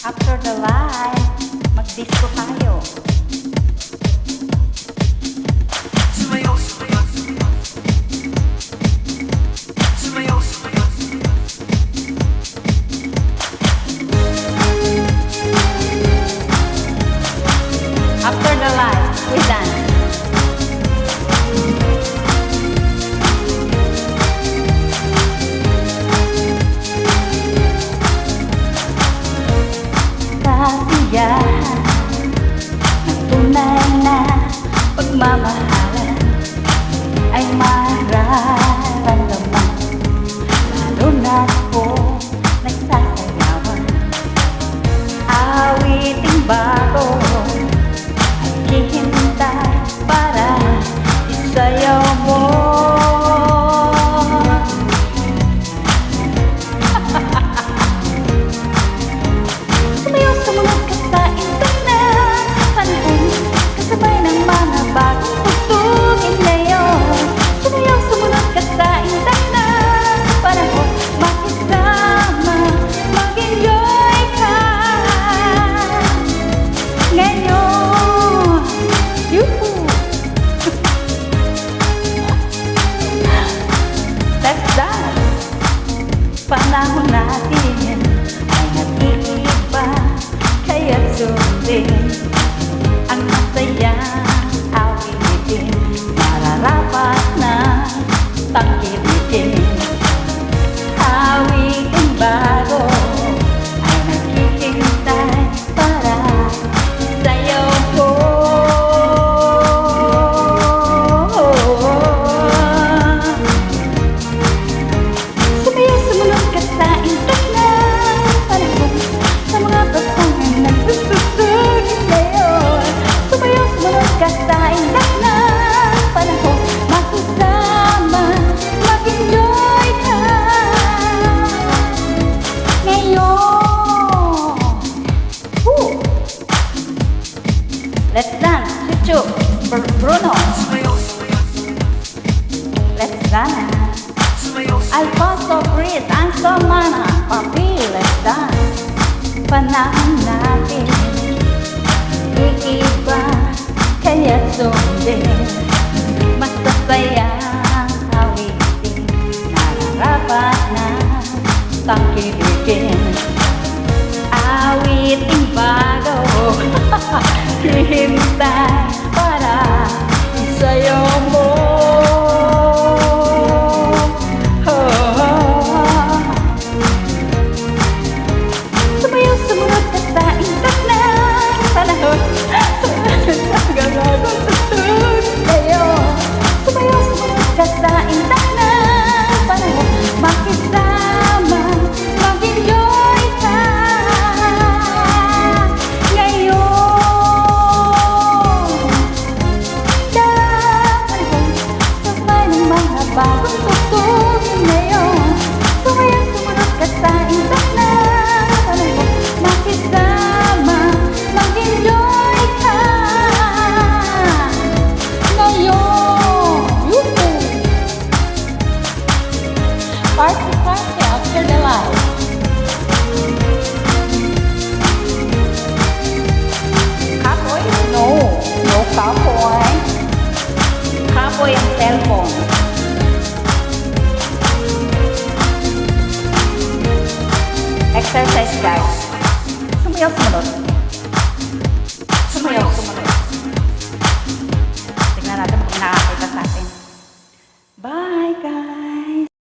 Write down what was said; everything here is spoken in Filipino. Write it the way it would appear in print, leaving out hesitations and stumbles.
After the light, mag-disco tayo. Sumayaw, sumayaw, sumayaw, sumayaw. After the light, we dance. Kasiyahan ng tunay na pagmamahalan ay mararamdaman, lalo na kung nagsasayawan. Awiting bago ay hihintay para isayaw mo. Sumayaw sa mga kasain ka na panahon, kasabay ng mga bagong tugtugin ngayon. Sumayaw sa mga kasain ka na panahon, makisama, mag-enjoy ka ngayon. Yuhu! Let's dance! Panahon natin ay nag-iiba, kaya't sundin ang masayang awitin. Mararapat na tangkilikin. Awiting bago ay naghihintay para sayaw ko. Sumayaw sa mga kasain ka na panahon, sa mga pasangan nagsusugod ngayon. Sumayaw sa mga kasain ka na panahon, makisama, mag-enjoy ka ngayon. Woo! Let's dance, Chuchu, Bruno. Sumayaw, sumayaw, Let's dance. sumayaw, Alfonso, Chris, Anso, Mana, Papi, let's dance. Panahon natin, iiba, kaya sundin. Mas sasayang awitin, nararapat na tangkilikin. Awiting bago, hihintay para isayaw mo. Sumayaw sa mga kasain ka na panahon, hanggang natutugtog ngayon. Sumayaw sa mga kasain ka na panahon, makisama, mag-enjoy ka ngayon. Dahil sabay ng mga bagong tugtugin ngayon. Sumayaw sa mga kasain ka na panahon, makisama, mag-enjoy ka ngayon. Yuhu! Party, party after the light. Kapoy? No. No kapoy. Kapoy ang cellphone. Exercise guys. Sumayaw sumunod.